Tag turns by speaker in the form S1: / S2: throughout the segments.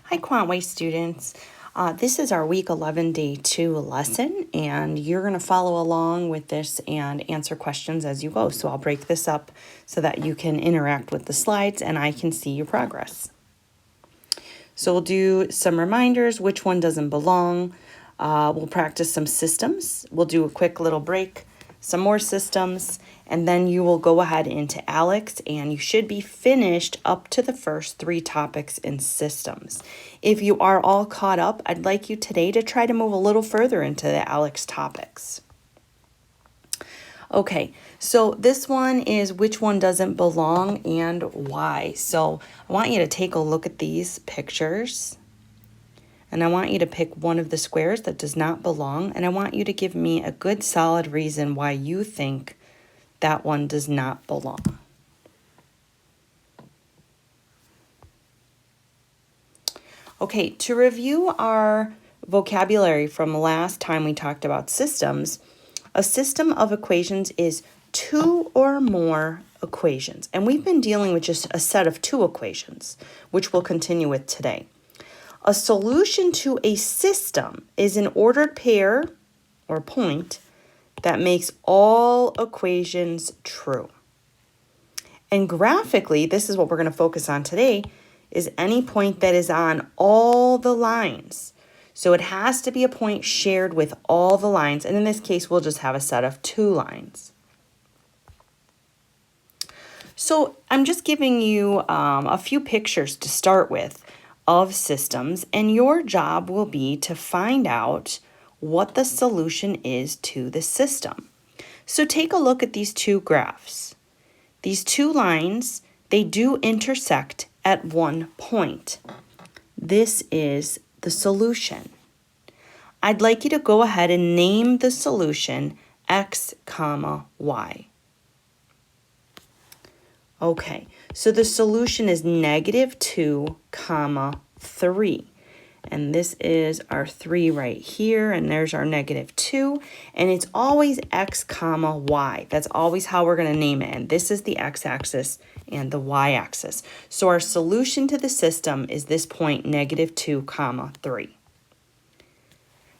S1: Hi, QuantWay students. This is our week 11, day 2 lesson, and you're going to follow along with this and answer questions as you go. So I'll break this up so that you can interact with the slides and I can see your progress. So we'll do some reminders, which one doesn't belong. We'll practice some systems. We'll do a quick little break, some more systems, and then you will go ahead into ALEKS and you should be finished up to the first 3 topics in systems. If you are all caught up, I'd like you today to try to move a little further into the ALEKS topics. Okay, so this one is which one doesn't belong and why. So I want you to take a look at these pictures. And I want you to pick one of the squares that does not belong. And I want you to give me a good solid reason why you think that one does not belong. Okay, to review our vocabulary from last time we talked about systems, a system of equations is 2 or more equations. And we've been dealing with just a set of 2 equations, which we'll continue with today. A solution to a system is an ordered pair or point that makes all equations true. And graphically, this is what we're going to focus on today, is any point that is on all the lines. So it has to be a point shared with all the lines. And in this case, we'll just have a set of 2 lines. So I'm just giving you a few pictures to start with of systems, and your job will be to find out what the solution is to the system. So take a look at these 2 graphs. These 2 lines, they do intersect at one point. This is the solution. I'd like you to go ahead and name the solution x, y. Okay, so the solution is -2, 3. And this is our 3 right here, and there's our -2. And it's always x, y. That's always how we're going to name it. And this is the x-axis and the y-axis. So our solution to the system is this point, -2, 3.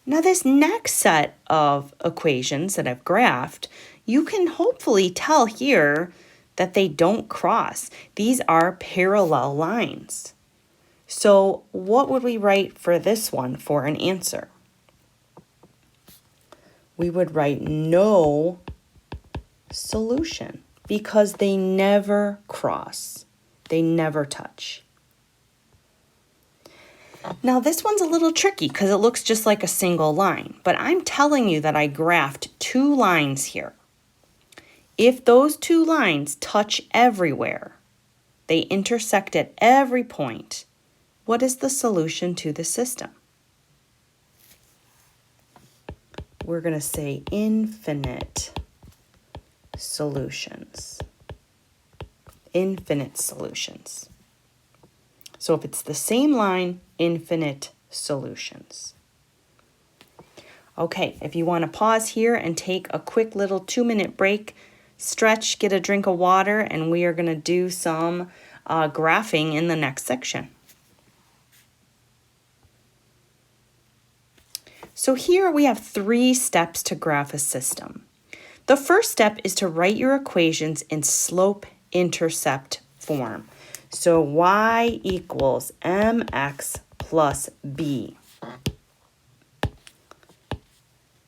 S1: Now this next set of equations that I've graphed, you can hopefully tell here that they don't cross. These are parallel lines. So what would we write for this one for an answer? We would write no solution because they never cross. They never touch. Now this one's a little tricky because it looks just like a single line, but I'm telling you that I graphed 2 lines here. If those 2 lines touch everywhere, they intersect at every point, what is the solution to the system? We're going to say infinite solutions. Infinite solutions. So if it's the same line, infinite solutions. Okay, if you want to pause here and take a quick little 2-minute break, stretch, get a drink of water, and we are going to do some graphing in the next section. So here we have 3 steps to graph a system. The first step is to write your equations in slope-intercept form. So y equals mx plus b.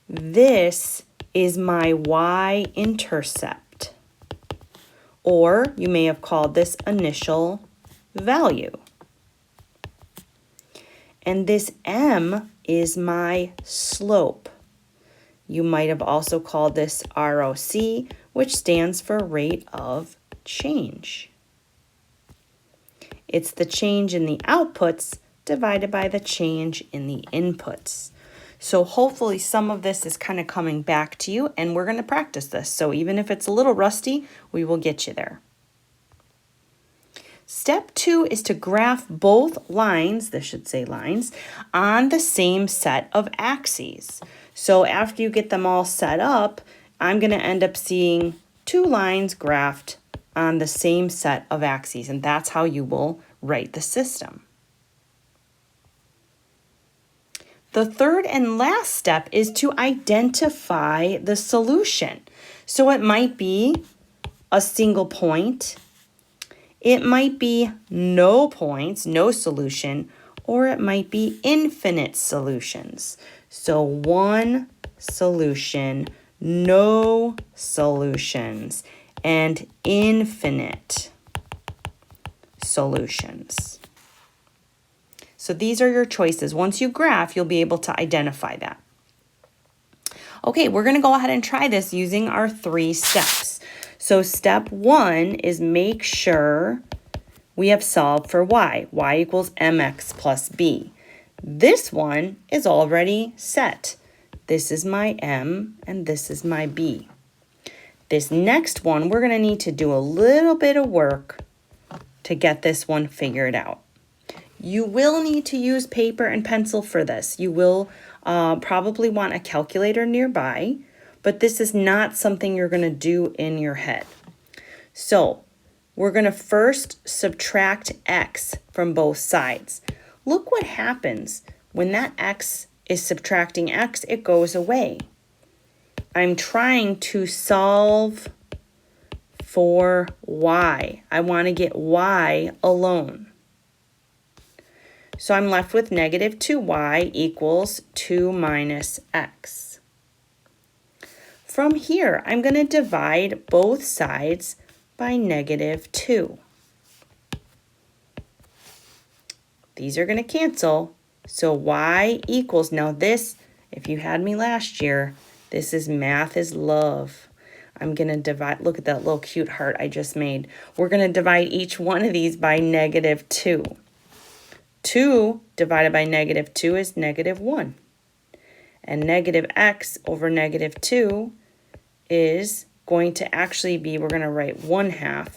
S1: This is my y-intercept, or you may have called this initial value. And this m is my slope. You might have also called this ROC, which stands for rate of change. It's the change in the outputs divided by the change in the inputs. So hopefully some of this is kind of coming back to you, and we're going to practice this. So even if it's a little rusty, we will get you there. Step 2 is to graph both lines, this should say lines, on the same set of axes. So after you get them all set up, I'm going to end up seeing 2 lines graphed on the same set of axes, and that's how you will write the system. The third and last step is to identify the solution. So it might be a single point, it might be no points, no solution, or it might be infinite solutions. So one solution, no solutions, and infinite solutions. So these are your choices. Once you graph, you'll be able to identify that. Okay, we're going to go ahead and try this using our 3 steps. So step 1 is make sure we have solved for y. Y equals mx plus b. This one is already set. This is my m and this is my b. This next one, we're going to need to do a little bit of work to get this one figured out. You will need to use paper and pencil for this. You will probably want a calculator nearby, but this is not something you're going to do in your head. So we're going to first subtract x from both sides. Look what happens when that x is subtracting x, it goes away. I'm trying to solve for y. I want to get y alone. So I'm left with negative 2y equals 2 minus x. From here, I'm going to divide both sides by negative 2. These are going to cancel. So y equals, now this, if you had me last year, this is math is love. I'm going to divide, look at that little cute heart I just made. We're going to divide each one of these by negative 2. 2 divided by negative 2 is negative 1. And negative x over negative 2 is going to actually be, we're going to write 1/2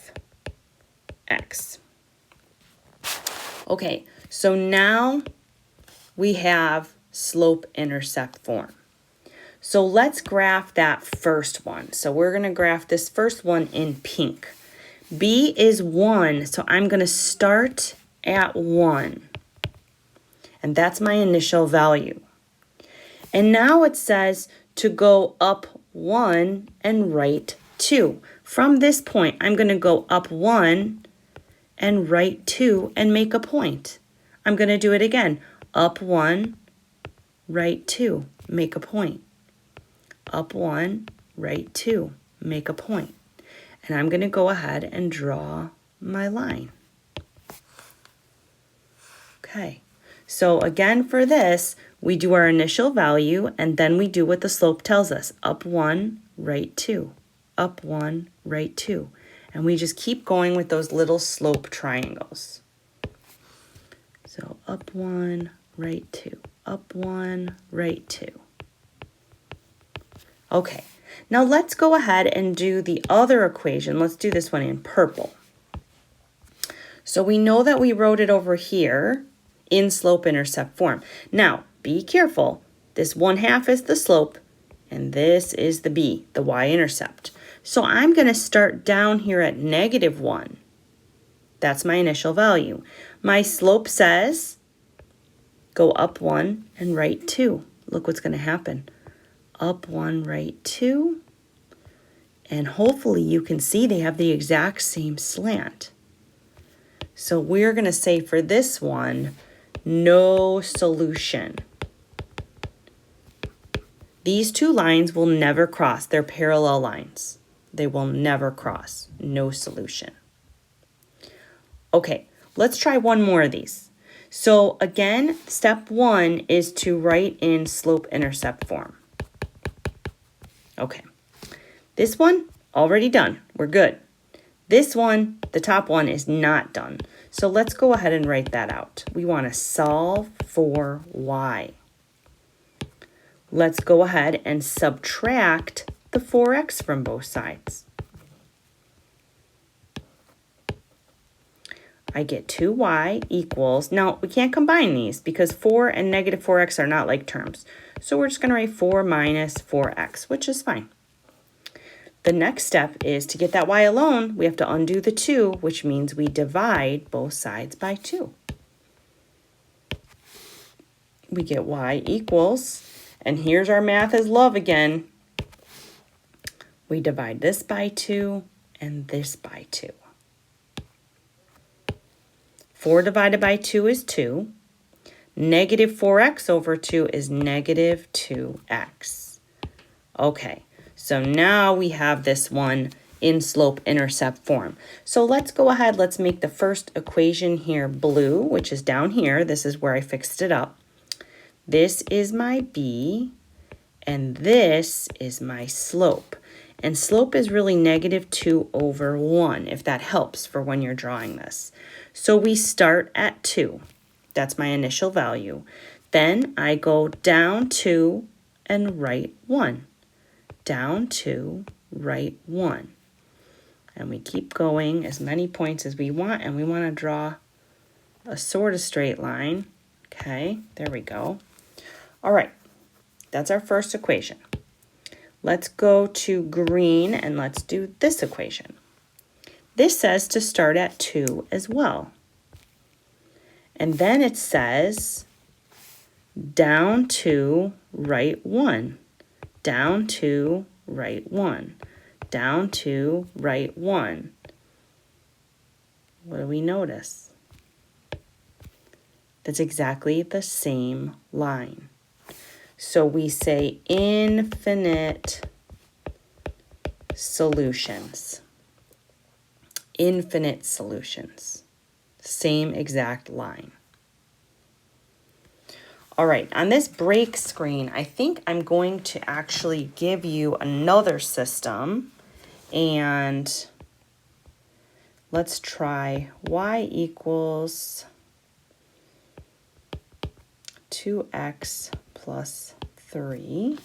S1: x. Okay, so now we have slope-intercept form. So let's graph that first one. So we're going to graph this first one in pink. B is 1, so I'm going to start at 1. And that's my initial value. And now it says to go up 1 and right 2. From this point, I'm going to go up 1 and right 2 and make a point. I'm going to do it again. Up 1, right 2, make a point. Up 1, right 2, make a point. And I'm going to go ahead and draw my line. Okay. So again, for this, we do our initial value, and then we do what the slope tells us. Up 1, right 2. Up 1, right 2. And we just keep going with those little slope triangles. So up 1, right 2. Up 1, right 2. Okay, now let's go ahead and do the other equation. Let's do this one in purple. So we know that we wrote it over here in slope-intercept form. Now, be careful. This 1/2 is the slope, and this is the b, the y-intercept. So I'm going to start down here at negative 1. That's my initial value. My slope says go up 1 and right 2. Look what's going to happen. Up 1, right 2. And hopefully you can see they have the exact same slant. So we're going to say for this one, no solution. These two lines will never cross. They're parallel lines. They will never cross. No solution. Okay, let's try one more of these. So again, step 1 is to write in slope-intercept form. Okay, this one, already done. We're good. This one, the top one, is not done. So let's go ahead and write that out. We want to solve for y. Let's go ahead and subtract the 4x from both sides. I get 2y equals, now we can't combine these because 4 and negative 4x are not like terms. So we're just going to write 4 minus 4x, which is fine. The next step is to get that y alone, we have to undo the 2, which means we divide both sides by 2. we get y equals, and here's our math is love again. We divide this by 2 and this by 2. 4 divided by 2 is 2. Negative 4x over 2 is negative 2x. Okay, so now we have this one in slope-intercept form. So let's go ahead, let's make the first equation here blue, which is down here. This is where I fixed it up. This is my b, and this is my slope. And slope is really negative 2 over 1, if that helps for when you're drawing this. So we start at 2. That's my initial value. Then I go down 2 and write 1. Down 2, write 1. And we keep going as many points as we want, and we want to draw a sort of straight line. Okay, there we go. All right, that's our first equation. Let's go to green and let's do this equation. This says to start at 2 as well. And then it says down 2, write 1. Down 2, write 1. Down 2, write 1. What do we notice? That's exactly the same line. So we say infinite solutions. Infinite solutions. Same exact line. All right, on this break screen, I think I'm going to actually give you another system, and let's try y equals 2x plus 3.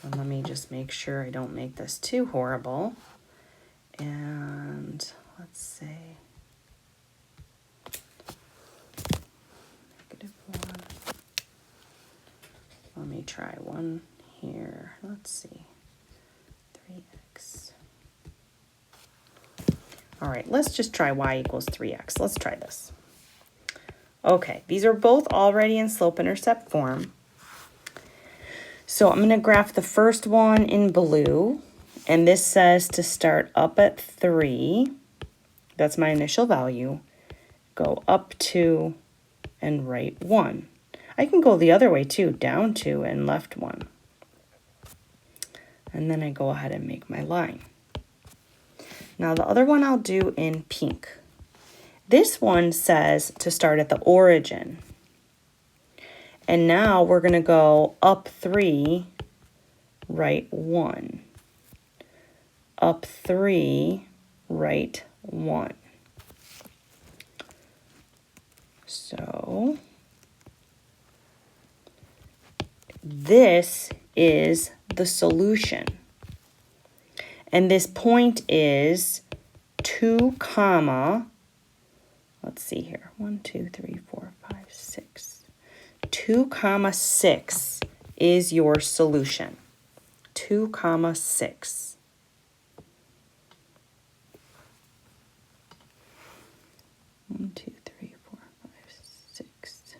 S1: And let me just make sure I don't make this too horrible. And let's say -1. Let me try one here. Let's see. 3x. All right, let's just try y equals 3x. Let's try this. Okay, these are both already in slope-intercept form. So I'm going to graph the first one in blue, and this says to start up at 3. That's my initial value. Go up 2 and right 1. I can go the other way too, down 2 and left 1. And then I go ahead and make my line. Now the other one I'll do in pink. This one says to start at the origin. And now we're going to go up 3, right 1. Up 3, right 1. So this is the solution. And this point is 2 comma, let's see here, 1, 2, 3, 4, 5, 6. 2 comma 6 is your solution. 2 comma 6. One, two, three, 4, 5, 6.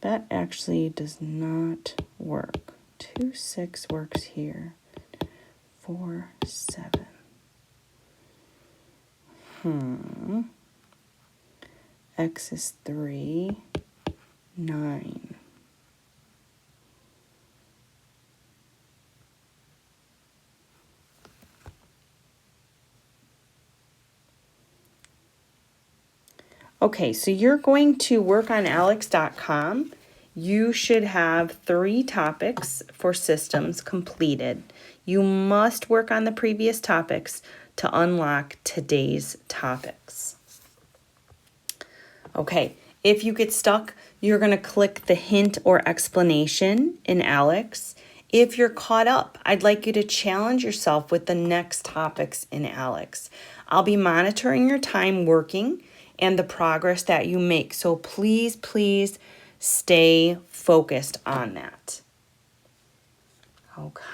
S1: That actually does not work. 2, 6 works here. 4, 7. X is 3, 9. Okay, so you're going to work on ALEKS.com. You should have 3 topics for systems completed. You must work on the previous topics to unlock today's topics. Okay, if you get stuck, you're going to click the hint or explanation in ALEKS. If you're caught up, I'd like you to challenge yourself with the next topics in ALEKS. I'll be monitoring your time working and the progress that you make. So please, please stay focused on that. Okay.